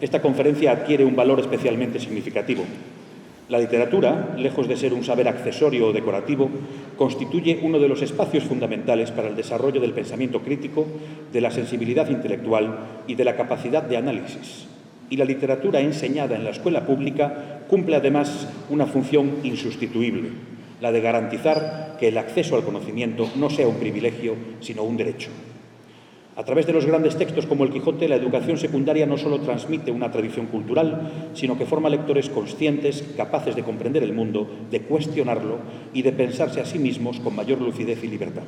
esta conferencia adquiere un valor especialmente significativo. La literatura, lejos de ser un saber accesorio o decorativo, constituye uno de los espacios fundamentales para el desarrollo del pensamiento crítico, de la sensibilidad intelectual y de la capacidad de análisis. Y la literatura enseñada en la escuela pública cumple además una función insustituible, la de garantizar que el acceso al conocimiento no sea un privilegio, sino un derecho. A través de los grandes textos como El Quijote, la educación secundaria no solo transmite una tradición cultural, sino que forma lectores conscientes, capaces de comprender el mundo, de cuestionarlo y de pensarse a sí mismos con mayor lucidez y libertad.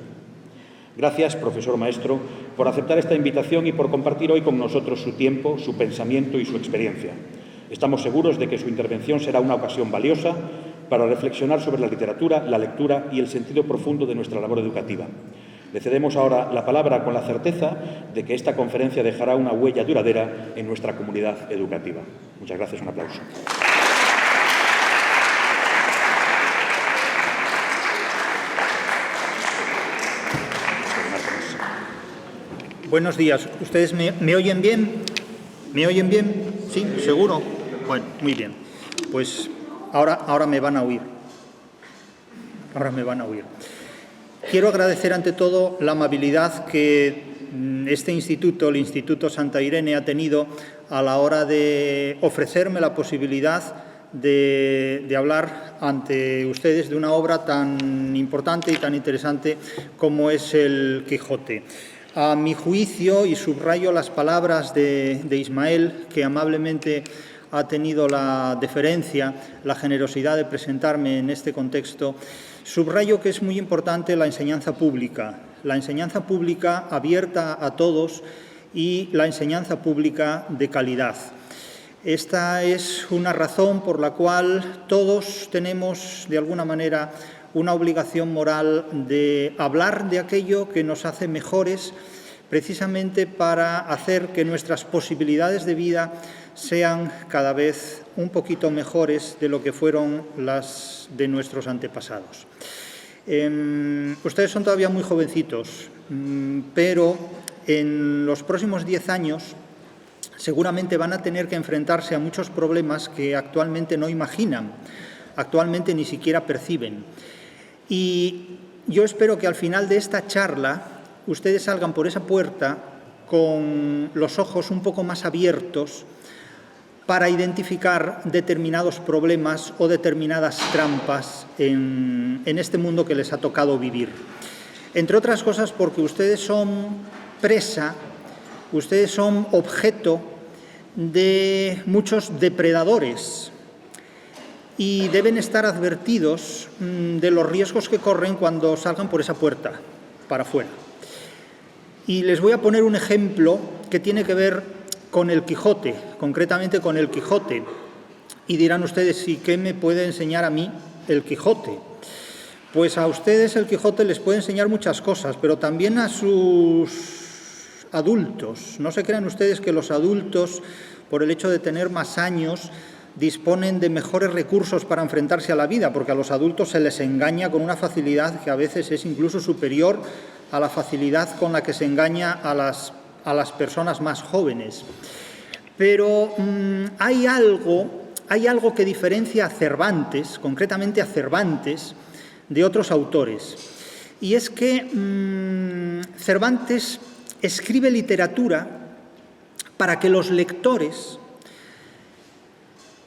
Gracias, profesor maestro, por aceptar esta invitación y por compartir hoy con nosotros su tiempo, su pensamiento y su experiencia. Estamos seguros de que su intervención será una ocasión valiosa para reflexionar sobre la literatura, la lectura y el sentido profundo de nuestra labor educativa. Le cedemos ahora la palabra con la certeza de que esta conferencia dejará una huella duradera en nuestra comunidad educativa. Muchas gracias. Un aplauso. Buenos días. ¿Ustedes me oyen bien? ¿Me oyen bien? ¿Sí? ¿Seguro? Bueno, muy bien. Pues ahora me van a oír. Ahora me van a oír. Quiero agradecer ante todo la amabilidad que este instituto, el Instituto Santa Irene, ha tenido a la hora de ofrecerme la posibilidad de hablar ante ustedes de una obra tan importante y tan interesante como es El Quijote. A mi juicio, y subrayo las palabras de Ismael, que amablemente ha tenido la deferencia, la generosidad de presentarme en este contexto, subrayo que es muy importante la enseñanza pública abierta a todos y la enseñanza pública de calidad. Esta es una razón por la cual todos tenemos, de alguna manera, una obligación moral de hablar de aquello que nos hace mejores, precisamente para hacer que nuestras posibilidades de vida sean cada vez un poquito mejores de lo que fueron las de nuestros antepasados. Ustedes son todavía muy jovencitos, pero en los próximos 10 años seguramente van a tener que enfrentarse a muchos problemas que actualmente no imaginan, actualmente ni siquiera perciben. Y yo espero que al final de esta charla ustedes salgan por esa puerta con los ojos un poco más abiertos para identificar determinados problemas o determinadas trampas en este mundo que les ha tocado vivir. Entre otras cosas porque ustedes son presa, ustedes son objeto de muchos depredadores y deben estar advertidos de los riesgos que corren cuando salgan por esa puerta para afuera. Y les voy a poner un ejemplo que tiene que ver con El Quijote, concretamente con El Quijote. Y dirán ustedes, ¿y qué me puede enseñar a mí El Quijote? Pues a ustedes El Quijote les puede enseñar muchas cosas, pero también a sus adultos. No se crean ustedes que los adultos, por el hecho de tener más años, disponen de mejores recursos para enfrentarse a la vida, porque a los adultos se les engaña con una facilidad que a veces es incluso superior a la facilidad con la que se engaña a las personas más jóvenes. Pero hay algo que diferencia a Cervantes, concretamente a Cervantes, de otros autores. Y es que Cervantes escribe literatura para que los lectores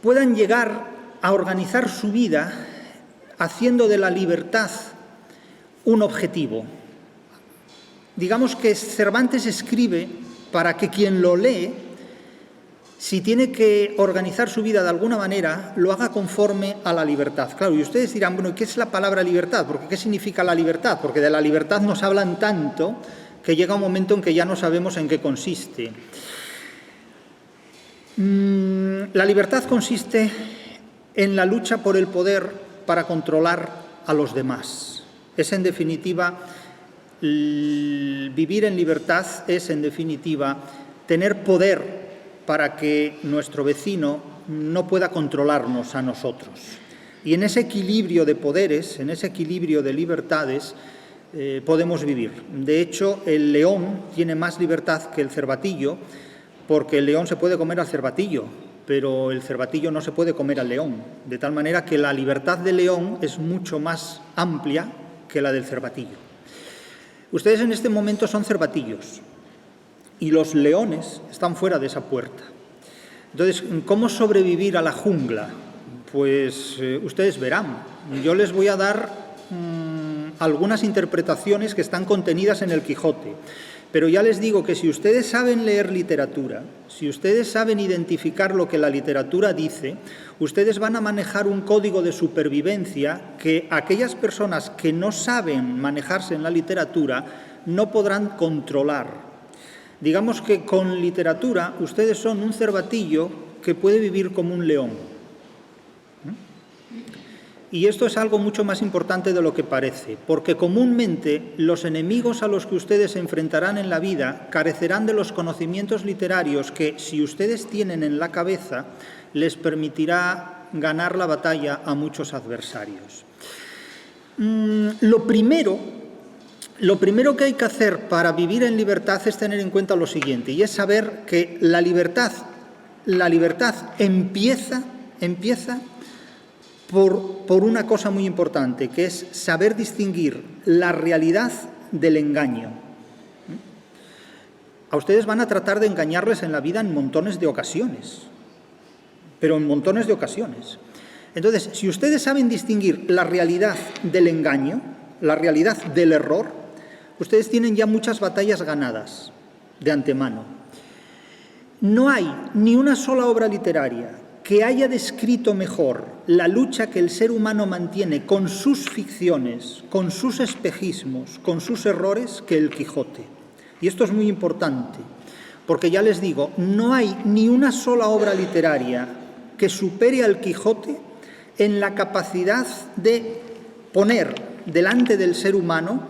puedan llegar a organizar su vida haciendo de la libertad un objetivo. Digamos que Cervantes escribe para que quien lo lee, si tiene que organizar su vida de alguna manera, lo haga conforme a la libertad. Claro, y ustedes dirán, bueno, ¿qué es la palabra libertad? Porque ¿qué significa la libertad? Porque de la libertad nos hablan tanto que llega un momento en que ya no sabemos en qué consiste. La libertad consiste en la lucha por el poder para controlar a los demás. Es, en definitiva, vivir en libertad es, en definitiva, tener poder para que nuestro vecino no pueda controlarnos a nosotros. Y en ese equilibrio de poderes, en ese equilibrio de libertades, podemos vivir. De hecho, el león tiene más libertad que el cervatillo, porque el león se puede comer al cervatillo, pero el cervatillo no se puede comer al león, de tal manera que la libertad del león es mucho más amplia que la del cervatillo. Ustedes en este momento son cervatillos y los leones están fuera de esa puerta. Entonces, ¿cómo sobrevivir a la jungla? Pues ustedes verán. Yo les voy a dar algunas interpretaciones que están contenidas en el Quijote. Pero ya les digo que si ustedes saben leer literatura, si ustedes saben identificar lo que la literatura dice, ustedes van a manejar un código de supervivencia que aquellas personas que no saben manejarse en la literatura no podrán controlar. Digamos que con literatura ustedes son un cervatillo que puede vivir como un león. Y esto es algo mucho más importante de lo que parece, porque comúnmente los enemigos a los que ustedes se enfrentarán en la vida carecerán de los conocimientos literarios que, si ustedes tienen en la cabeza, les permitirá ganar la batalla a muchos adversarios. Lo primero que hay que hacer para vivir en libertad es tener en cuenta lo siguiente, y es saber que la libertad empieza por una cosa muy importante, que es saber distinguir la realidad del engaño. A ustedes van a tratar de engañarles en la vida en montones de ocasiones, pero en montones de ocasiones. Entonces, si ustedes saben distinguir la realidad del engaño, la realidad del error, ustedes tienen ya muchas batallas ganadas de antemano. No hay ni una sola obra literaria que haya descrito mejor la lucha que el ser humano mantiene con sus ficciones, con sus espejismos, con sus errores, que el Quijote. Y esto es muy importante, porque ya les digo, no hay ni una sola obra literaria que supere al Quijote en la capacidad de poner delante del ser humano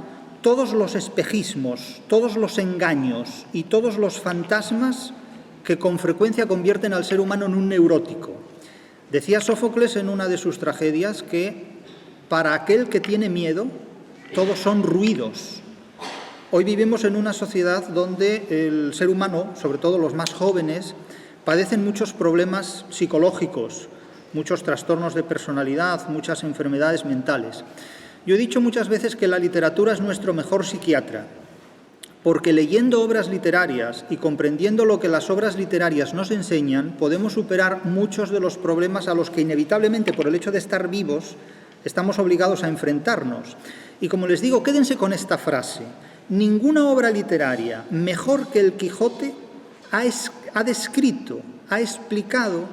todos los espejismos, todos los engaños y todos los fantasmas que con frecuencia convierten al ser humano en un neurótico. Decía Sófocles en una de sus tragedias que para aquel que tiene miedo, todos son ruidos. Hoy vivimos en una sociedad donde el ser humano, sobre todo los más jóvenes, padecen muchos problemas psicológicos, muchos trastornos de personalidad, muchas enfermedades mentales. Yo he dicho muchas veces que la literatura es nuestro mejor psiquiatra, porque leyendo obras literarias y comprendiendo lo que las obras literarias nos enseñan, podemos superar muchos de los problemas a los que inevitablemente, por el hecho de estar vivos, estamos obligados a enfrentarnos. Y como les digo, quédense con esta frase: ninguna obra literaria mejor que el Quijote ha descrito, ha explicado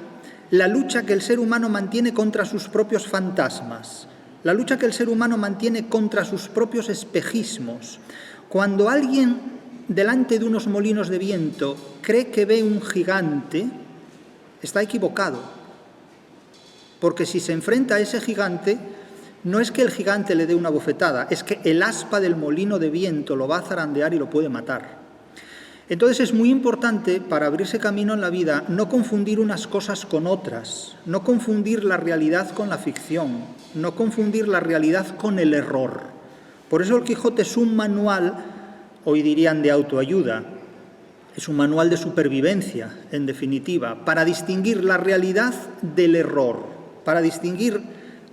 la lucha que el ser humano mantiene contra sus propios fantasmas, la lucha que el ser humano mantiene contra sus propios espejismos. Cuando alguien, delante de unos molinos de viento, cree que ve un gigante, está equivocado. Porque si se enfrenta a ese gigante, no es que el gigante le dé una bofetada, es que el aspa del molino de viento lo va a zarandear y lo puede matar. Entonces es muy importante, para abrirse camino en la vida, no confundir unas cosas con otras, no confundir la realidad con la ficción, no confundir la realidad con el error. Por eso el Quijote es un manual, hoy dirían de autoayuda, es un manual de supervivencia, en definitiva, para distinguir la realidad del error, para distinguir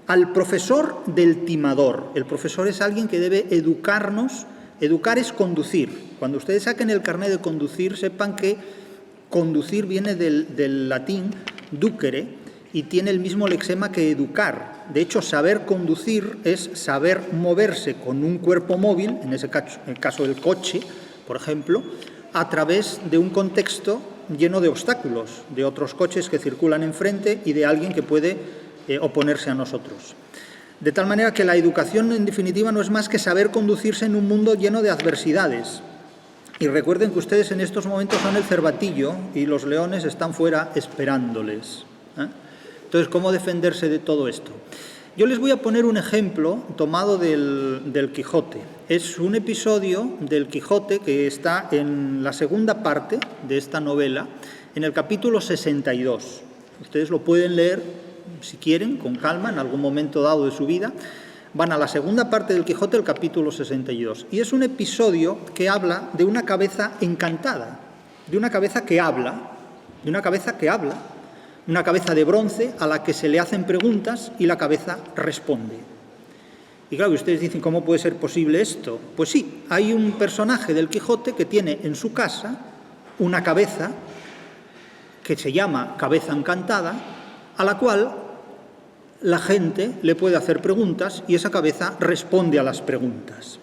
al profesor del timador. El profesor es alguien que debe educarnos. Educar es conducir. Cuando ustedes saquen el carnet de conducir, sepan que conducir viene del latín ducere y tiene el mismo lexema que educar. De hecho, saber conducir es saber moverse con un cuerpo móvil, en ese caso, en el caso del coche, por ejemplo, a través de un contexto lleno de obstáculos, de otros coches que circulan enfrente y de alguien que puede oponerse a nosotros. De tal manera que la educación, en definitiva, no es más que saber conducirse en un mundo lleno de adversidades. Y recuerden que ustedes en estos momentos son el cervatillo y los leones están fuera esperándoles. Entonces, ¿cómo defenderse de todo esto? Yo les voy a poner un ejemplo tomado del Quijote. Es un episodio del Quijote que está en la segunda parte de esta novela, en el capítulo 62. Ustedes lo pueden leer, si quieren, con calma, en algún momento dado de su vida. Van a la segunda parte del Quijote, el capítulo 62. Y es un episodio que habla de una cabeza encantada, de una cabeza que habla, una cabeza de bronce a la que se le hacen preguntas y la cabeza responde. Y claro, ustedes dicen, ¿cómo puede ser posible esto? Pues sí, hay un personaje del Quijote que tiene en su casa una cabeza que se llama Cabeza Encantada, a la cual la gente le puede hacer preguntas y esa cabeza responde a las preguntas.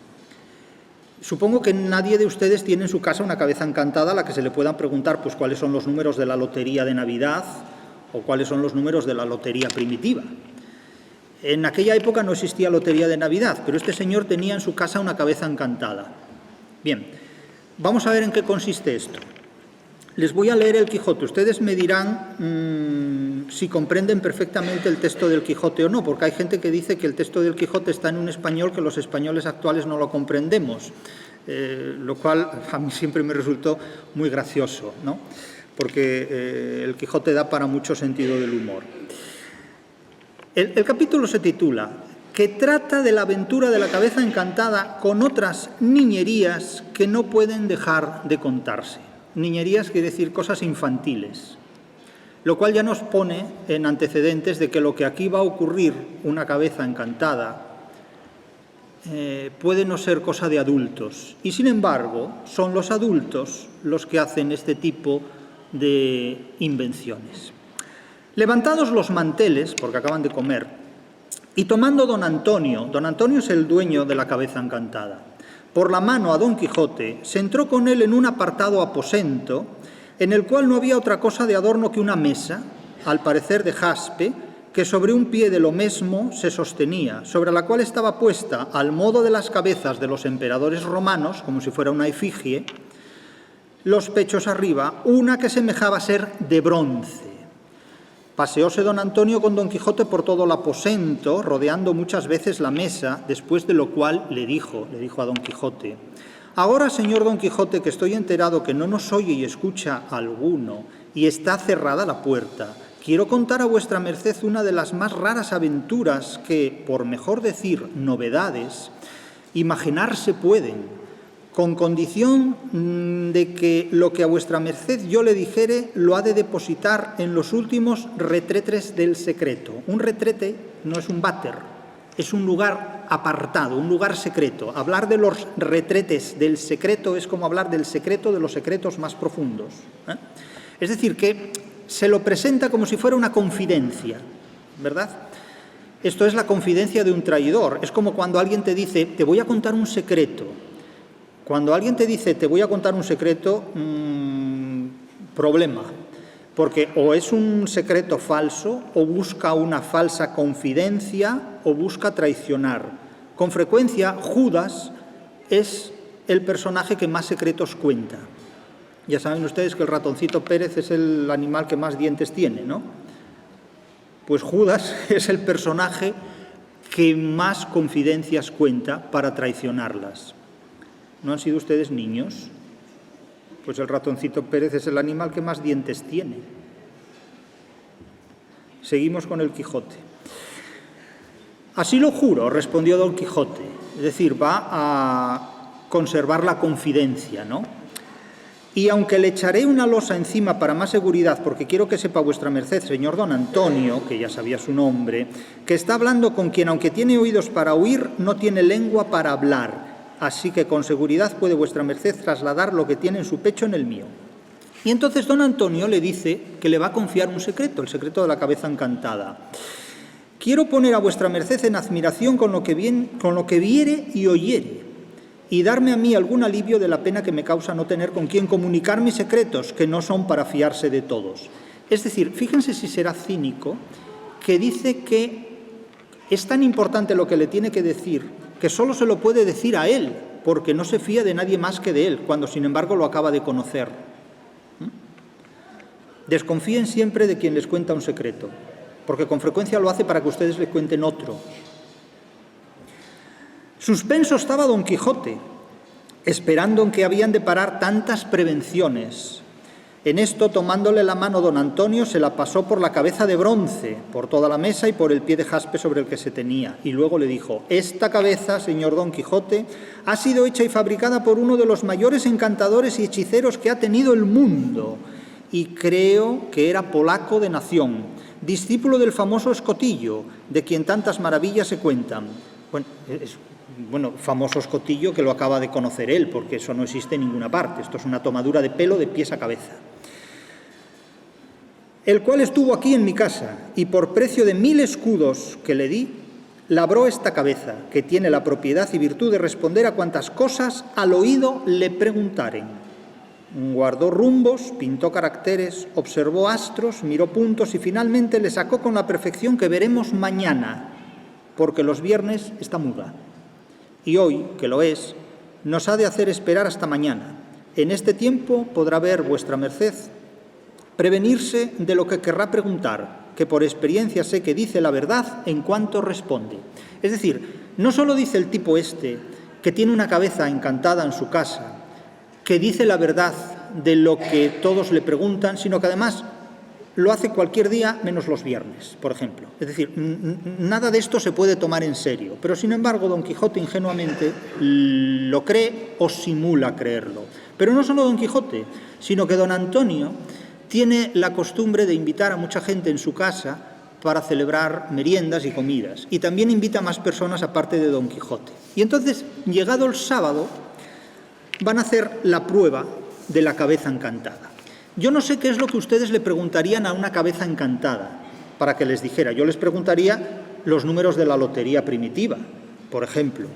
Supongo que nadie de ustedes tiene en su casa una cabeza encantada a la que se le puedan preguntar pues cuáles son los números de la lotería de Navidad o cuáles son los números de la lotería primitiva. En aquella época no existía lotería de Navidad, pero este señor tenía en su casa una cabeza encantada. Bien, vamos a ver en qué consiste esto. Les voy a leer el Quijote. Ustedes me dirán si comprenden perfectamente el texto del Quijote o no, porque hay gente que dice que el texto del Quijote está en un español que los españoles actuales no lo comprendemos, lo cual a mí siempre me resultó muy gracioso, ¿no? Porque el Quijote da para mucho sentido del humor. El capítulo se titula que trata de la aventura de la cabeza encantada con otras niñerías que no pueden dejar de contarse. Niñerías quiere decir cosas infantiles, lo cual ya nos pone en antecedentes de que lo que aquí va a ocurrir, una cabeza encantada, puede no ser cosa de adultos. Y sin embargo, son los adultos los que hacen este tipo de invenciones. Levantados los manteles, porque acaban de comer, y tomando don Antonio es el dueño de la cabeza encantada, por la mano a don Quijote, se entró con él en un apartado aposento, en el cual no había otra cosa de adorno que una mesa, al parecer de jaspe, que sobre un pie de lo mesmo se sostenía, sobre la cual estaba puesta, al modo de las cabezas de los emperadores romanos, como si fuera una efigie, los pechos arriba, una que semejaba ser de bronce. Paseóse don Antonio con don Quijote por todo el aposento, rodeando muchas veces la mesa, después de lo cual le dijo a don Quijote: «Ahora, señor don Quijote, que estoy enterado que no nos oye y escucha alguno, y está cerrada la puerta, quiero contar a vuestra merced una de las más raras aventuras que, por mejor decir novedades, imaginarse pueden, con condición de que lo que a vuestra merced yo le dijere lo ha de depositar en los últimos retretes del secreto». Un retrete no es un váter, es un lugar apartado, un lugar secreto. Hablar de los retretes del secreto es como hablar del secreto de los secretos más profundos, ¿eh? Es decir, que se lo presenta como si fuera una confidencia, ¿verdad? Esto es la confidencia de un traidor. Es como cuando alguien te dice, te voy a contar un secreto. Cuando alguien te dice, te voy a contar un secreto, problema, porque o es un secreto falso, o busca una falsa confidencia, o busca traicionar. Con frecuencia, Judas es el personaje que más secretos cuenta. Ya saben ustedes que el ratoncito Pérez es el animal que más dientes tiene, ¿no? Pues Judas es el personaje que más confidencias cuenta para traicionarlas. ¿No han sido ustedes niños? Pues el ratoncito Pérez es el animal que más dientes tiene. Seguimos con el Quijote. «Así lo juro», respondió don Quijote. Es decir, va a conservar la confidencia, ¿no? «Y aunque le echaré una losa encima para más seguridad, porque quiero que sepa vuestra merced, señor don Antonio», que ya sabía su nombre, «que está hablando con quien, aunque tiene oídos para oír, no tiene lengua para hablar. Así que con seguridad puede vuestra merced trasladar lo que tiene en su pecho en el mío». Y entonces don Antonio le dice que le va a confiar un secreto, el secreto de la cabeza encantada. «Quiero poner a vuestra merced en admiración con lo que viere y oyere, y darme a mí algún alivio de la pena que me causa no tener con quien comunicar mis secretos, que no son para fiarse de todos». Es decir, fíjense si será cínico, que dice que es tan importante lo que le tiene que decir, que solo se lo puede decir a él, porque no se fía de nadie más que de él, cuando sin embargo lo acaba de conocer. Desconfíen siempre de quien les cuenta un secreto, porque con frecuencia lo hace para que ustedes le cuenten otro. Suspenso estaba don Quijote, esperando en que habían de parar tantas prevenciones, En esto, tomándole la mano don Antonio, se la pasó por la cabeza de bronce, por toda la mesa y por el pie de jaspe sobre el que se tenía. Y luego le dijo: esta cabeza, señor Don Quijote, ha sido hecha y fabricada por uno de los mayores encantadores y hechiceros que ha tenido el mundo. Y creo que era polaco de nación, discípulo del famoso Escotillo, de quien tantas maravillas se cuentan. Bueno, famoso Escotillo que lo acaba de conocer él, porque eso no existe en ninguna parte. Esto es una tomadura de pelo de pies a cabeza. El cual estuvo aquí en mi casa, y por precio de 1000 escudos que le di, labró esta cabeza, que tiene la propiedad y virtud de responder a cuantas cosas al oído le preguntaren. Guardó rumbos, pintó caracteres, observó astros, miró puntos y finalmente le sacó con la perfección que veremos mañana, porque los viernes está muda. Y hoy, que lo es, nos ha de hacer esperar hasta mañana. En este tiempo podrá ver vuestra merced prevenirse de lo que querrá preguntar, que por experiencia sé que dice la verdad en cuanto responde. Es decir, no solo dice el tipo este, que tiene una cabeza encantada en su casa, que dice la verdad de lo que todos le preguntan, sino que además lo hace cualquier día menos los viernes, por ejemplo. Es decir, nada de esto se puede tomar en serio, pero sin embargo Don Quijote ingenuamente lo cree o simula creerlo. Pero no solo Don Quijote, sino que don Antonio tiene la costumbre de invitar a mucha gente en su casa para celebrar meriendas y comidas. Y también invita a más personas aparte de Don Quijote. Y entonces, llegado el sábado, van a hacer la prueba de la cabeza encantada. Yo no sé qué es lo que ustedes le preguntarían a una cabeza encantada para que les dijera. Yo les preguntaría los números de la lotería primitiva, por ejemplo.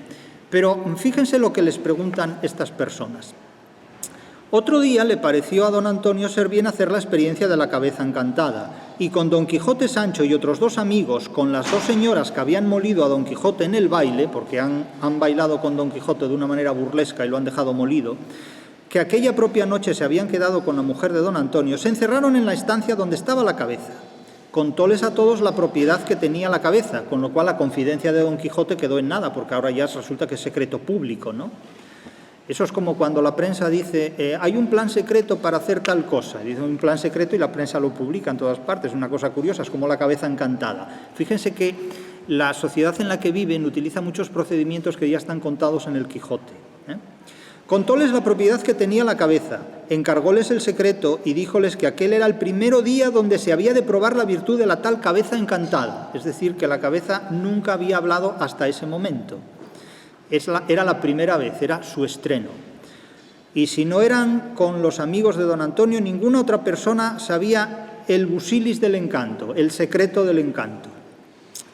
Pero fíjense lo que les preguntan estas personas. Otro día le pareció a don Antonio ser bien hacer la experiencia de la cabeza encantada, y con don Quijote Sancho y otros 2 amigos, con las 2 señoras que habían molido a don Quijote en el baile, porque han bailado con don Quijote de una manera burlesca y lo han dejado molido, que aquella propia noche se habían quedado con la mujer de don Antonio, se encerraron en la estancia donde estaba la cabeza. Contóles a todos la propiedad que tenía la cabeza, con lo cual la confidencia de don Quijote quedó en nada, porque ahora ya resulta que es secreto público, ¿no? Eso es como cuando la prensa dice, hay un plan secreto para hacer tal cosa. Dice un plan secreto y la prensa lo publica en todas partes. Es una cosa curiosa, es como la cabeza encantada. Fíjense que la sociedad en la que viven utiliza muchos procedimientos que ya están contados en el Quijote. Contóles la propiedad que tenía la cabeza, encargóles el secreto y díjoles que aquel era el primero día donde se había de probar la virtud de la tal cabeza encantada. Es decir, que la cabeza nunca había hablado hasta ese momento. Era la primera vez, era su estreno. Y si no eran con los amigos de don Antonio, ninguna otra persona sabía el busilis del encanto, el secreto del encanto.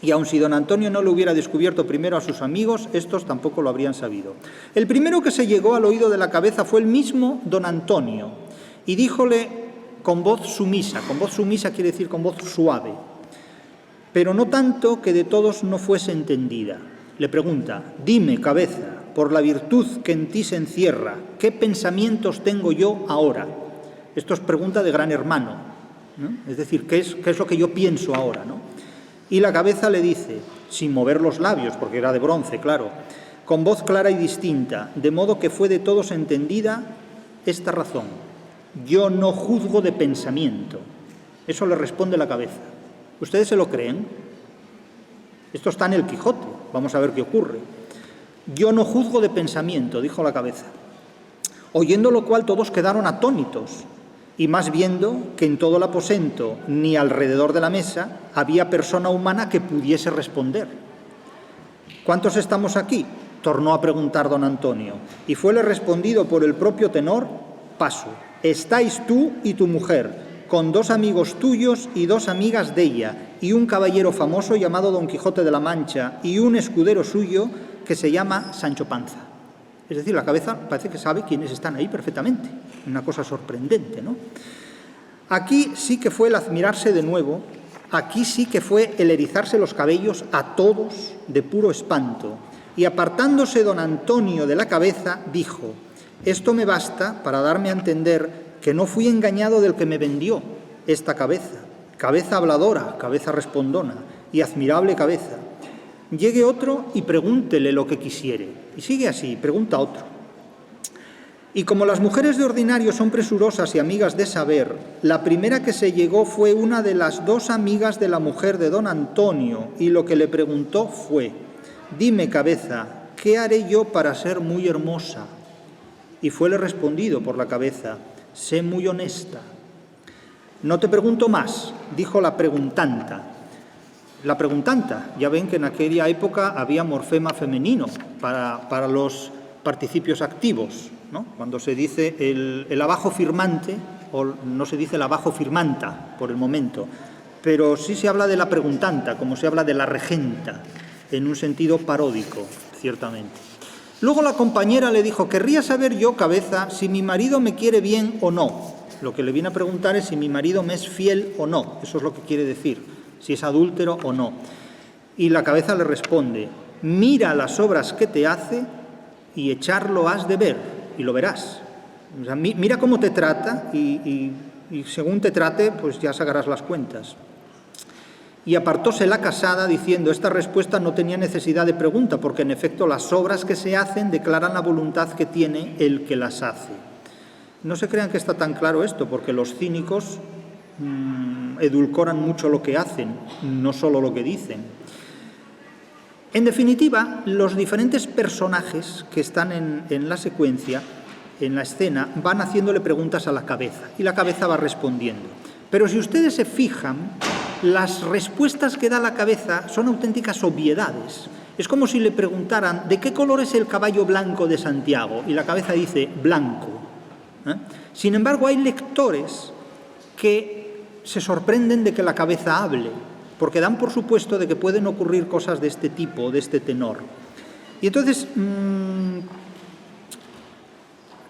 Y aun si don Antonio no lo hubiera descubierto primero a sus amigos, estos tampoco lo habrían sabido. El primero que se llegó al oído de la cabeza fue el mismo don Antonio, y díjole con voz sumisa quiere decir con voz suave, pero no tanto que de todos no fuese entendida. Le pregunta, dime, cabeza, por la virtud que en ti se encierra, ¿qué pensamientos tengo yo ahora? Esto es pregunta de gran hermano, ¿no? Es decir, ¿qué es lo que yo pienso ahora, ¿no? Y la cabeza le dice, sin mover los labios, porque era de bronce, claro, con voz clara y distinta, de modo que fue de todos entendida esta razón. Yo no juzgo de pensamiento. Eso le responde la cabeza. ¿Ustedes se lo creen? Esto está en el Quijote. Vamos a ver qué ocurre. Yo no juzgo de pensamiento, dijo la cabeza. Oyendo lo cual todos quedaron atónitos, y más viendo que en todo el aposento ni alrededor de la mesa había persona humana que pudiese responder. ¿Cuántos estamos aquí?, tornó a preguntar don Antonio, y fuele respondido por el propio tenor, paso. Estáis tú y tu mujer, con 2 amigos tuyos y 2 amigas de ella, y un caballero famoso llamado Don Quijote de la Mancha, y un escudero suyo que se llama Sancho Panza. Es decir, la cabeza parece que sabe quiénes están ahí perfectamente. Una cosa sorprendente, ¿no? Aquí sí que fue el admirarse de nuevo, aquí sí que fue el erizarse los cabellos a todos de puro espanto. Y apartándose don Antonio de la cabeza, dijo, esto me basta para darme a entender que no fui engañado del que me vendió esta cabeza, cabeza habladora, cabeza respondona y admirable cabeza. Llegue otro y pregúntele lo que quisiere. Y sigue así, pregunta otro. Y como las mujeres de ordinario son presurosas y amigas de saber, la primera que se llegó fue una de las 2 amigas de la mujer de don Antonio, y lo que le preguntó fue: «Dime, cabeza, ¿qué haré yo para ser muy hermosa?». Y fuele respondido por la cabeza: «Sé muy honesta». «No te pregunto más», dijo la preguntanta. La preguntanta, ya ven que en aquella época había morfema femenino para los participios activos, ¿no? Cuando se dice el abajo firmante, o no se dice el abajo firmanta por el momento, pero sí se habla de la preguntanta, como se habla de la regenta, en un sentido paródico, ciertamente. Luego la compañera le dijo: «Querría saber yo, cabeza, si mi marido me quiere bien o no». Lo que le viene a preguntar es si mi marido me es fiel o no, eso es lo que quiere decir, si es adúltero o no. Y la cabeza le responde: «Mira las obras que te hace y echarlo has de ver, y lo verás». O sea, mira cómo te trata y según te trate, pues ya sacarás las cuentas. Y apartóse la casada diciendo: «Esta respuesta no tenía necesidad de pregunta, porque en efecto las obras que se hacen declaran la voluntad que tiene el que las hace». No se crean que está tan claro esto, porque los cínicos edulcoran mucho lo que hacen, no solo lo que dicen. En definitiva, los diferentes personajes que están en la secuencia, en la escena, van haciéndole preguntas a la cabeza, y la cabeza va respondiendo. Pero si ustedes se fijan, las respuestas que da la cabeza son auténticas obviedades. Es como si le preguntaran: «¿De qué color es el caballo blanco de Santiago?». Y la cabeza dice: «Blanco». Sin embargo, hay lectores que se sorprenden de que la cabeza hable, porque dan por supuesto de que pueden ocurrir cosas de este tipo, de este tenor. Y entonces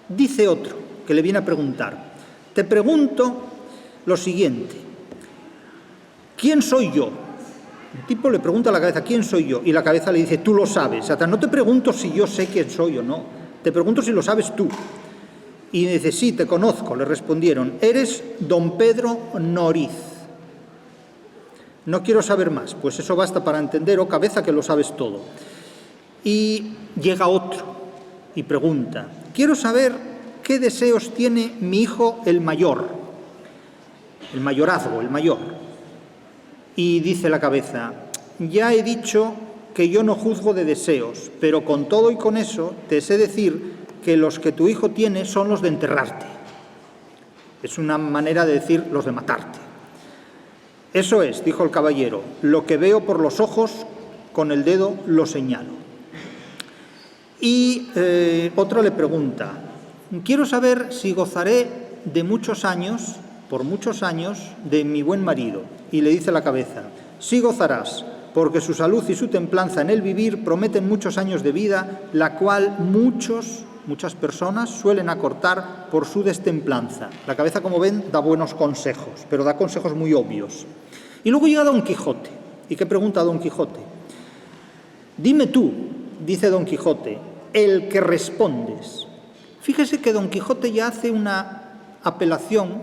dice otro, que le viene a preguntar: «Te pregunto lo siguiente, ¿quién soy yo?». El tipo le pregunta a la cabeza: «¿Quién soy yo?». Y la cabeza le dice: «Tú lo sabes». O sea, no te pregunto si yo sé quién soy o no, te pregunto si lo sabes tú. Y dice: «Sí, te conozco», le respondieron. «Eres don Pedro Noriz». «No quiero saber más». «Pues eso basta para entender, oh cabeza, que lo sabes todo». Y llega otro y pregunta: «Quiero saber qué deseos tiene mi hijo el mayor, el mayorazgo, el mayor». Y dice la cabeza: «Ya he dicho que yo no juzgo de deseos, pero con todo y con eso te sé decir que los que tu hijo tiene son los de enterrarte». Es una manera de decir los de matarte. «Eso es», dijo el caballero, «lo que veo por los ojos, con el dedo lo señalo». Y otro le pregunta: «Quiero saber si gozaré de muchos años, por muchos años, de mi buen marido». Y le dice la cabeza: «Sí gozarás, porque su salud y su templanza en el vivir prometen muchos años de vida, la cual muchas personas suelen acortar por su destemplanza». La cabeza, como ven, da buenos consejos, pero da consejos muy obvios. Y luego llega Don Quijote. ¿Y qué pregunta Don Quijote? «Dime tú», dice Don Quijote, «el que respondes». Fíjese que Don Quijote ya hace una apelación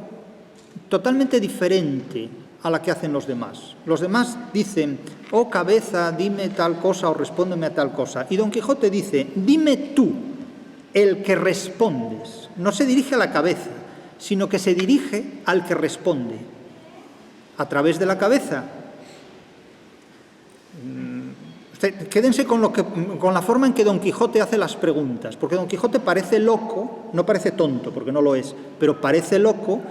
totalmente diferente a la que hacen los demás. Los demás dicen: «Oh cabeza, dime tal cosa o respóndeme a tal cosa». Y Don Quijote dice: «Dime tú, el que respondes». No se dirige a la cabeza, sino que se dirige al que responde, a través de la cabeza. Quédense con la forma en que Don Quijote hace las preguntas, porque Don Quijote parece loco, no parece tonto, porque no lo es, pero parece loco,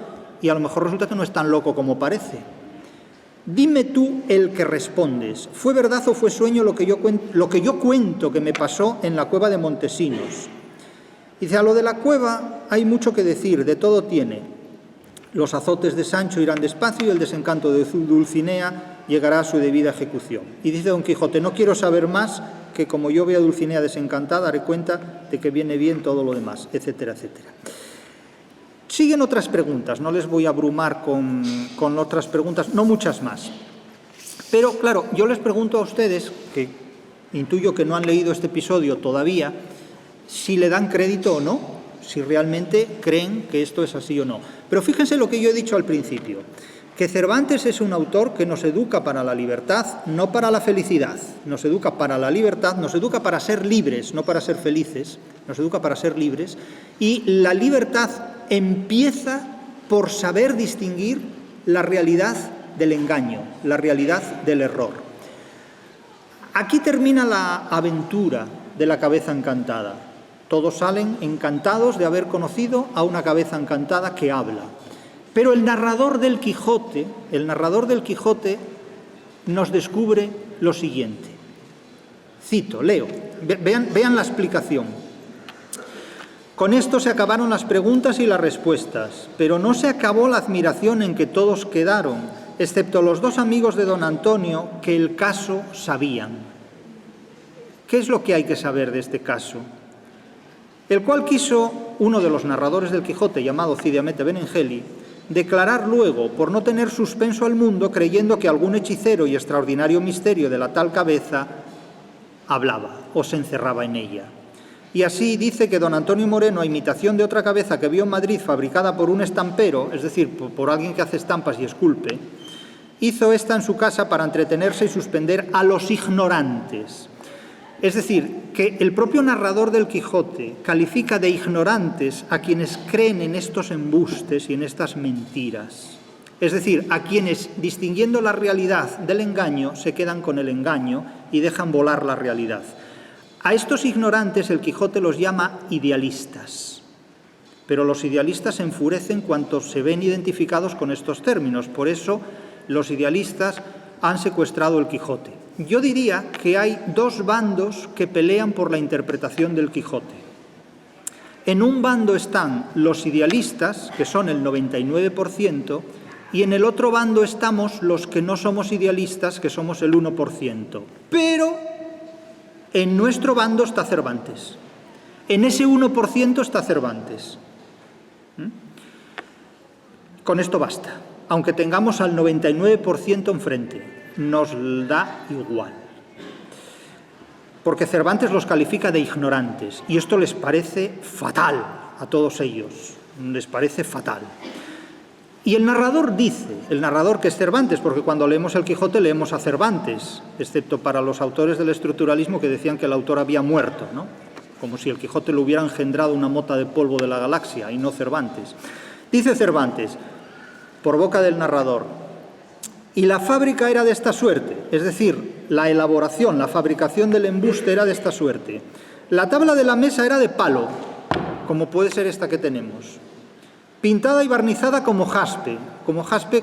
y a lo mejor resulta que no es tan loco como parece. «Dime tú, el que respondes, ¿fue verdad o fue sueño lo que yo cuento que me pasó en la cueva de Montesinos?». Dice: «A lo de la cueva hay mucho que decir, de todo tiene. Los azotes de Sancho irán despacio y el desencanto de Dulcinea llegará a su debida ejecución». Y dice Don Quijote: «No quiero saber más, que como yo veo a Dulcinea desencantada, daré cuenta de que viene bien todo lo demás», etcétera, etcétera. Siguen otras preguntas, no les voy a abrumar con otras preguntas, no muchas más. Pero, claro, yo les pregunto a ustedes, que intuyo que no han leído este episodio todavía, si le dan crédito o no, si realmente creen que esto es así o no. Pero fíjense lo que yo he dicho al principio. que Cervantes es un autor que nos educa para la libertad, no para la felicidad. Nos educa para la libertad, nos educa para ser libres, no para ser felices, nos educa para ser libres, y la libertad empieza por saber distinguir la realidad del engaño, la realidad del error. Aquí termina la aventura de la cabeza encantada. Todos salen encantados de haber conocido a una cabeza encantada que habla. Pero el narrador del Quijote nos descubre lo siguiente. Cito, leo, vean la explicación. Con esto se acabaron las preguntas y las respuestas, pero no se acabó la admiración en que todos quedaron, excepto los dos amigos de don Antonio que el caso sabían. ¿Qué es lo que hay que saber de este caso? El cual quiso uno de los narradores del Quijote, llamado Cide Hamete Benengeli, declarar luego, por no tener suspenso al mundo, creyendo que algún hechicero y extraordinario misterio de la tal cabeza hablaba o se encerraba en ella. Y así dice que don Antonio Moreno, a imitación de otra cabeza que vio en Madrid fabricada por un estampero, es decir, por alguien que hace estampas y esculpe, hizo esta en su casa para entretenerse y suspender a los ignorantes. Es decir, que el propio narrador del Quijote califica de ignorantes a quienes creen en estos embustes y en estas mentiras. Es decir, a quienes, distinguiendo la realidad del engaño, se quedan con el engaño y dejan volar la realidad. A estos ignorantes el Quijote los llama idealistas. Pero los idealistas se enfurecen cuando se ven identificados con estos términos. Por eso los idealistas han secuestrado el Quijote. Yo diría que hay dos bandos que pelean por la interpretación del Quijote. En un bando están los idealistas, que son el 99%, y en el otro bando estamos los que no somos idealistas, que somos el 1%. Pero en nuestro bando está Cervantes. En ese 1% está Cervantes. Con esto basta. Aunque tengamos al 99% enfrente, nos da igual. Porque Cervantes los califica de ignorantes y esto les parece fatal a todos ellos, les parece fatal. Y el narrador dice, el narrador que es Cervantes, porque cuando leemos el Quijote leemos a Cervantes, excepto para los autores del estructuralismo que decían que el autor había muerto, ¿no? Como si el Quijote lo hubiera engendrado una mota de polvo de la galaxia y no Cervantes. Dice Cervantes, por boca del narrador, y la fábrica era de esta suerte, es decir, la elaboración, la fabricación del embuste era de esta suerte. La tabla de la mesa era de palo, como puede ser esta que tenemos, pintada y barnizada como jaspe,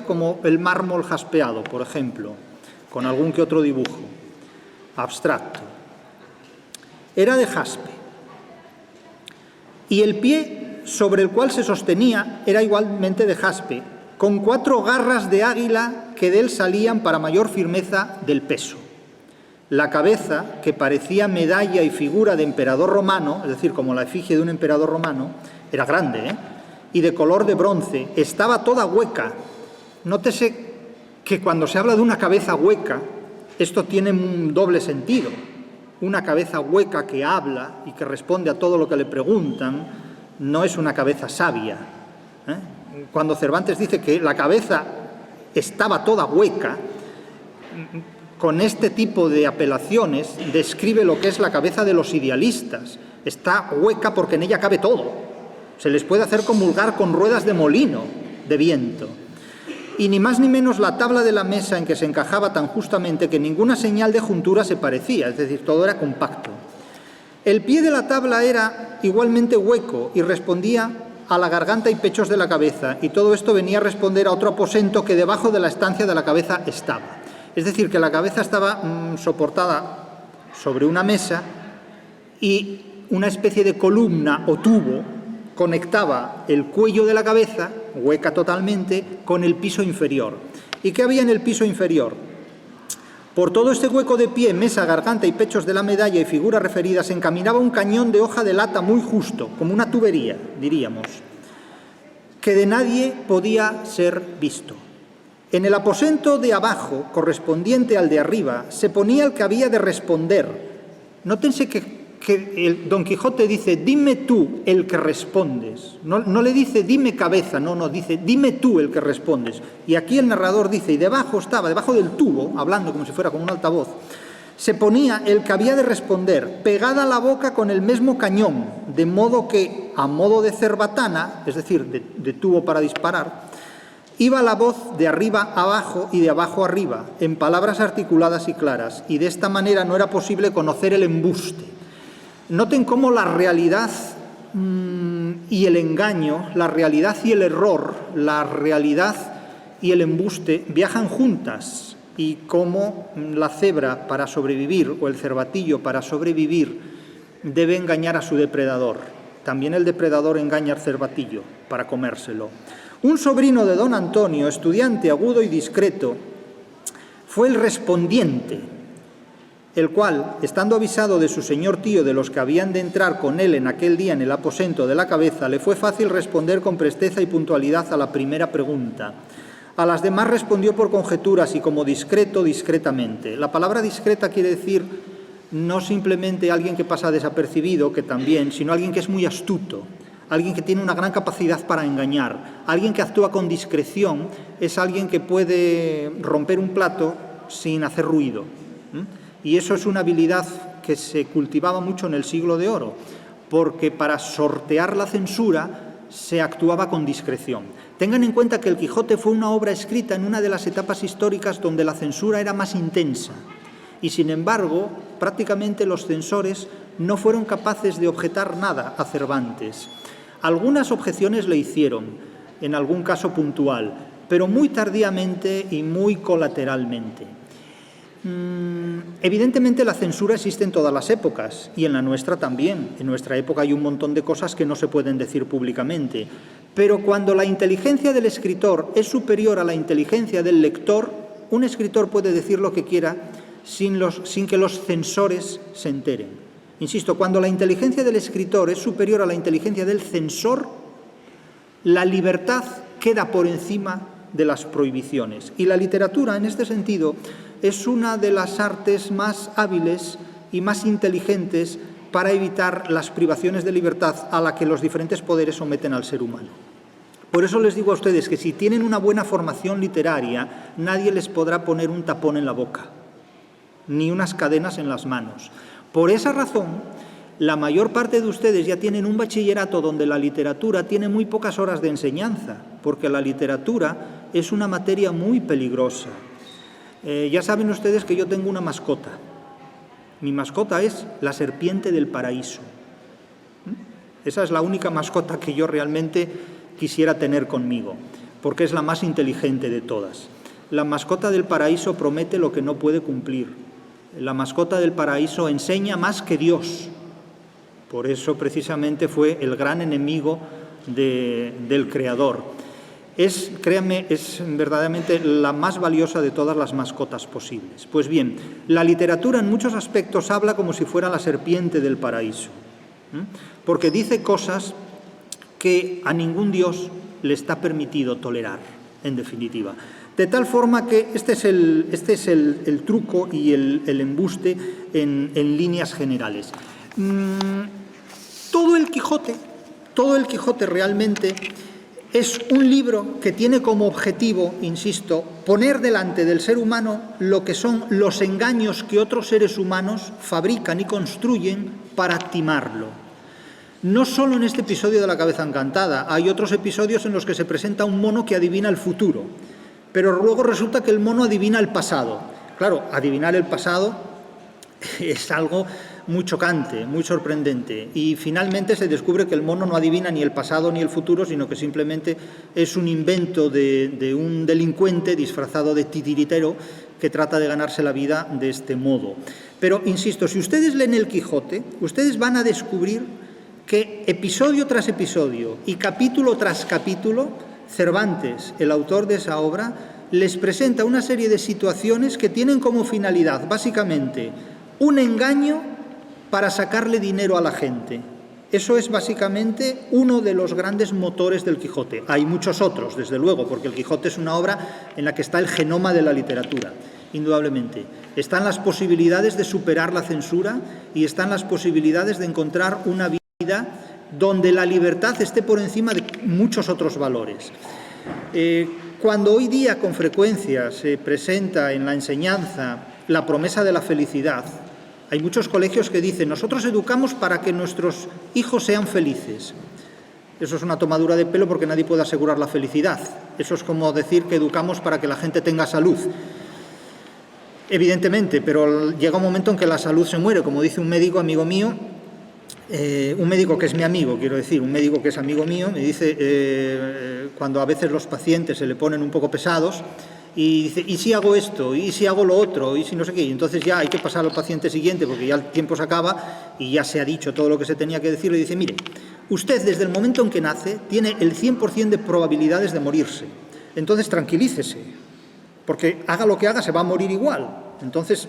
como el mármol jaspeado, por ejemplo, con algún que otro dibujo abstracto. Era de jaspe. Y el pie sobre el cual se sostenía era igualmente de jaspe, con 4 garras de águila que de él salían para mayor firmeza del peso. La cabeza, que parecía medalla y figura de emperador romano, es decir, como la efigie de un emperador romano, era grande, y de color de bronce, estaba toda hueca. Nótese que cuando se habla de una cabeza hueca, esto tiene un doble sentido. Una cabeza hueca que habla y que responde a todo lo que le preguntan, no es una cabeza sabia. Cuando Cervantes dice que la cabeza estaba toda hueca, con este tipo de apelaciones describe lo que es la cabeza de los idealistas. Está hueca porque en ella cabe todo. Se les puede hacer comulgar con ruedas de molino de viento. Y ni más ni menos la tabla de la mesa en que se encajaba tan justamente que ninguna señal de juntura se parecía, es decir, todo era compacto. El pie de la tabla era igualmente hueco y respondía a la garganta y pechos de la cabeza, y todo esto venía a responder a otro aposento que debajo de la estancia de la cabeza estaba. Es decir, que la cabeza estaba soportada sobre una mesa y una especie de columna o tubo conectaba el cuello de la cabeza, hueca totalmente, con el piso inferior. ¿Y qué había en el piso inferior? Por todo este hueco de pie, mesa, garganta y pechos de la medalla y figura referida se encaminaba un cañón de hoja de lata muy justo, como una tubería, diríamos, que de nadie podía ser visto. En el aposento de abajo, correspondiente al de arriba, se ponía el que había de responder. Nótense que que Don Quijote dice, dime tú el que respondes. No le dice, dime cabeza, no, dice, dime tú el que respondes. Y aquí el narrador dice, y debajo del tubo, hablando como si fuera con un altavoz, se ponía el que había de responder, pegada a la boca con el mismo cañón, de modo que, a modo de cerbatana, es decir, de tubo para disparar, iba la voz de arriba abajo y de abajo arriba, en palabras articuladas y claras, y de esta manera no era posible conocer el embuste. Noten cómo la realidad y el engaño, la realidad y el error, la realidad y el embuste viajan juntas, y cómo la cebra para sobrevivir o el cervatillo para sobrevivir debe engañar a su depredador. También el depredador engaña al cervatillo para comérselo. Un sobrino de don Antonio, estudiante agudo y discreto, fue el respondiente, el cual, estando avisado de su señor tío de los que habían de entrar con él en aquel día en el aposento de la cabeza, le fue fácil responder con presteza y puntualidad a la primera pregunta. A las demás respondió por conjeturas y como discreto, discretamente. La palabra discreta quiere decir no simplemente alguien que pasa desapercibido, que también, sino alguien que es muy astuto, alguien que tiene una gran capacidad para engañar, alguien que actúa con discreción, es alguien que puede romper un plato sin hacer ruido. Y eso es una habilidad que se cultivaba mucho en el siglo de oro, porque para sortear la censura se actuaba con discreción. Tengan en cuenta que el Quijote fue una obra escrita en una de las etapas históricas donde la censura era más intensa, y sin embargo, prácticamente los censores no fueron capaces de objetar nada a Cervantes. Algunas objeciones le hicieron, en algún caso puntual, pero muy tardíamente y muy colateralmente. Evidentemente la censura existe en todas las épocas y en la nuestra también. En nuestra época hay un montón de cosas que no se pueden decir públicamente, pero cuando la inteligencia del escritor es superior a la inteligencia del lector, un escritor puede decir lo que quiera sin que los censores se enteren. Insisto, cuando la inteligencia del escritor es superior a la inteligencia del censor, la libertad queda por encima de las prohibiciones. Y la literatura, en este sentido, es una de las artes más hábiles y más inteligentes para evitar las privaciones de libertad a la que los diferentes poderes someten al ser humano. Por eso les digo a ustedes que si tienen una buena formación literaria, nadie les podrá poner un tapón en la boca, ni unas cadenas en las manos. Por esa razón, la mayor parte de ustedes ya tienen un bachillerato donde la literatura tiene muy pocas horas de enseñanza, porque la literatura es una materia muy peligrosa. Ya saben ustedes que yo tengo una mascota. Mi mascota es la serpiente del paraíso. Esa es la única mascota que yo realmente quisiera tener conmigo, porque es la más inteligente de todas. La mascota del paraíso promete lo que no puede cumplir. La mascota del paraíso enseña más que Dios. Por eso precisamente fue el gran enemigo del Creador. Créanme, es verdaderamente la más valiosa de todas las mascotas posibles. Pues bien, la literatura en muchos aspectos habla como si fuera la serpiente del paraíso, porque dice cosas que a ningún Dios le está permitido tolerar, en definitiva. De tal forma que este es el truco y el embuste en líneas generales. Todo el Quijote realmente es un libro que tiene como objetivo, insisto, poner delante del ser humano lo que son los engaños que otros seres humanos fabrican y construyen para timarlo. No solo en este episodio de La Cabeza Encantada, hay otros episodios en los que se presenta un mono que adivina el futuro, pero luego resulta que el mono adivina el pasado. Claro, adivinar el pasado es algo muy chocante, muy sorprendente, y finalmente se descubre que el mono no adivina ni el pasado ni el futuro, sino que simplemente es un invento de un delincuente disfrazado de titiritero que trata de ganarse la vida de este modo. Pero, insisto, si ustedes leen el Quijote, ustedes van a descubrir que episodio tras episodio y capítulo tras capítulo, Cervantes, el autor de esa obra, les presenta una serie de situaciones que tienen como finalidad, básicamente, un engaño para sacarle dinero a la gente. Eso es básicamente uno de los grandes motores del Quijote. Hay muchos otros, desde luego, porque el Quijote es una obra en la que está el genoma de la literatura. indudablemente. Están las posibilidades de superar la censura y están las posibilidades de encontrar una vida donde la libertad esté por encima de muchos otros valores. Cuando hoy día con frecuencia se presenta en la enseñanza la promesa de la felicidad, hay muchos colegios que dicen: nosotros educamos para que nuestros hijos sean felices. Eso es una tomadura de pelo porque nadie puede asegurar la felicidad. Eso es como decir que educamos para que la gente tenga salud. Evidentemente, pero llega un momento en que la salud se muere, como dice un médico amigo mío, un médico que es mi amigo, quiero decir, un médico que es amigo mío, me dice, cuando a veces los pacientes se le ponen un poco pesados, y dice: ¿y si hago esto? ¿Y si hago lo otro? ¿Y si no sé qué? Y entonces ya hay que pasar al paciente siguiente porque ya el tiempo se acaba y ya se ha dicho todo lo que se tenía que decir. Y dice: mire, usted desde el momento en que nace tiene el 100% de probabilidades de morirse. Entonces tranquilícese, porque haga lo que haga se va a morir igual. Entonces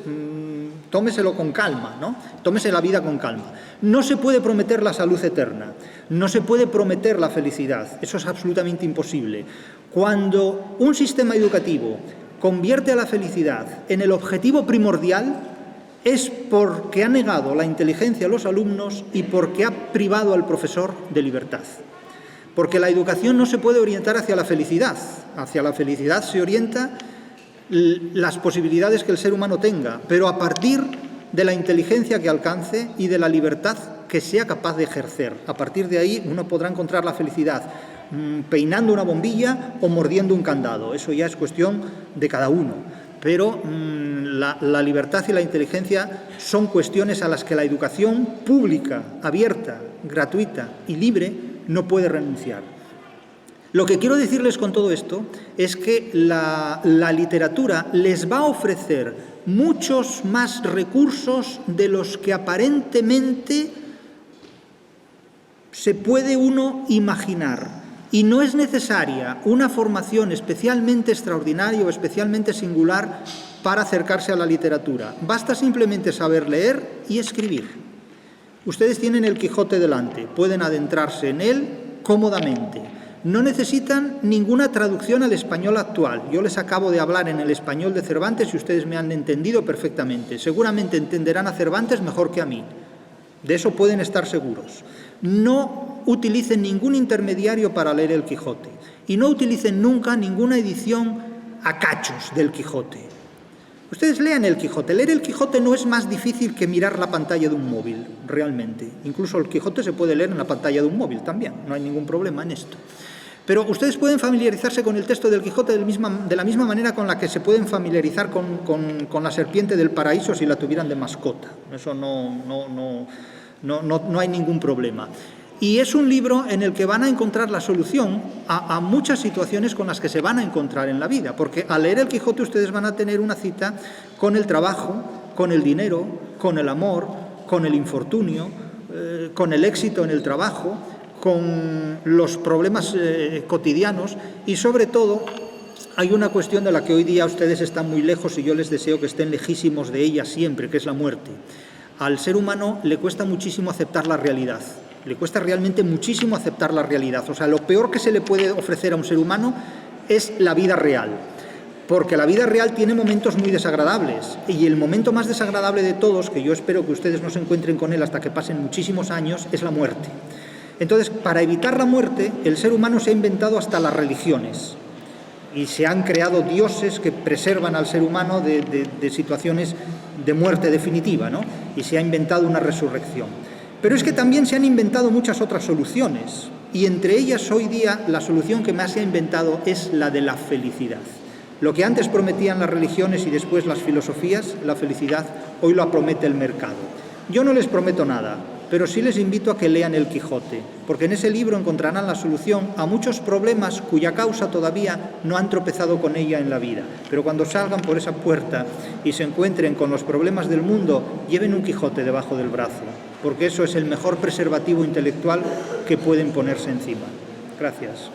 tómeselo con calma, ¿no? Tómese la vida con calma. No se puede prometer la salud eterna, no se puede prometer la felicidad, eso es absolutamente imposible. Cuando un sistema educativo convierte a la felicidad en el objetivo primordial, es porque ha negado la inteligencia a los alumnos y porque ha privado al profesor de libertad. Porque la educación no se puede orientar hacia la felicidad se orienta las posibilidades que el ser humano tenga, pero a partir de la inteligencia que alcance y de la libertad que sea capaz de ejercer. A partir de ahí uno podrá encontrar la felicidad peinando una bombilla o mordiendo un candado. Eso ya es cuestión de cada uno. Pero la libertad y la inteligencia son cuestiones a las que la educación pública, abierta, gratuita y libre no puede renunciar. Lo que quiero decirles con todo esto es que la literatura les va a ofrecer muchos más recursos de los que aparentemente se puede uno imaginar. Y no es necesaria una formación especialmente extraordinaria o especialmente singular para acercarse a la literatura. Basta simplemente saber leer y escribir. Ustedes tienen el Quijote delante, pueden adentrarse en él cómodamente. No necesitan ninguna traducción al español actual. Yo les acabo de hablar en el español de Cervantes y ustedes me han entendido perfectamente. Seguramente entenderán a Cervantes mejor que a mí. De eso pueden estar seguros. No utilicen ningún intermediario para leer el Quijote y no utilicen nunca ninguna edición a cachos del Quijote. Ustedes lean el Quijote. Leer el Quijote no es más difícil que mirar la pantalla de un móvil, realmente. Incluso el Quijote se puede leer en la pantalla de un móvil también, no hay ningún problema en esto. Pero ustedes pueden familiarizarse con el texto del Quijote de la misma manera con la que se pueden familiarizar con la serpiente del paraíso si la tuvieran de mascota. Eso no hay ningún problema. Y es un libro en el que van a encontrar la solución a muchas situaciones con las que se van a encontrar en la vida, porque al leer el Quijote ustedes van a tener una cita con el trabajo, con el dinero, con el amor, con el infortunio, con el éxito en el trabajo, con los problemas cotidianos y sobre todo hay una cuestión de la que hoy día ustedes están muy lejos y yo les deseo que estén lejísimos de ella siempre, que es la muerte. Al ser humano le cuesta muchísimo aceptar la realidad. Le cuesta realmente muchísimo aceptar la realidad. O sea, lo peor que se le puede ofrecer a un ser humano es la vida real. Porque la vida real tiene momentos muy desagradables. Y el momento más desagradable de todos, que yo espero que ustedes no se encuentren con él hasta que pasen muchísimos años, es la muerte. Entonces, para evitar la muerte, el ser humano se ha inventado hasta las religiones. Y se han creado dioses que preservan al ser humano de situaciones de muerte definitiva, ¿no? Y se ha inventado una resurrección. Pero es que también se han inventado muchas otras soluciones, y entre ellas hoy día la solución que más se ha inventado es la de la felicidad. Lo que antes prometían las religiones y después las filosofías, la felicidad, hoy lo promete el mercado. Yo no les prometo nada, pero sí les invito a que lean el Quijote, porque en ese libro encontrarán la solución a muchos problemas cuya causa todavía no han tropezado con ella en la vida. Pero cuando salgan por esa puerta y se encuentren con los problemas del mundo, lleven un Quijote debajo del brazo, porque eso es el mejor preservativo intelectual que pueden ponerse encima. Gracias.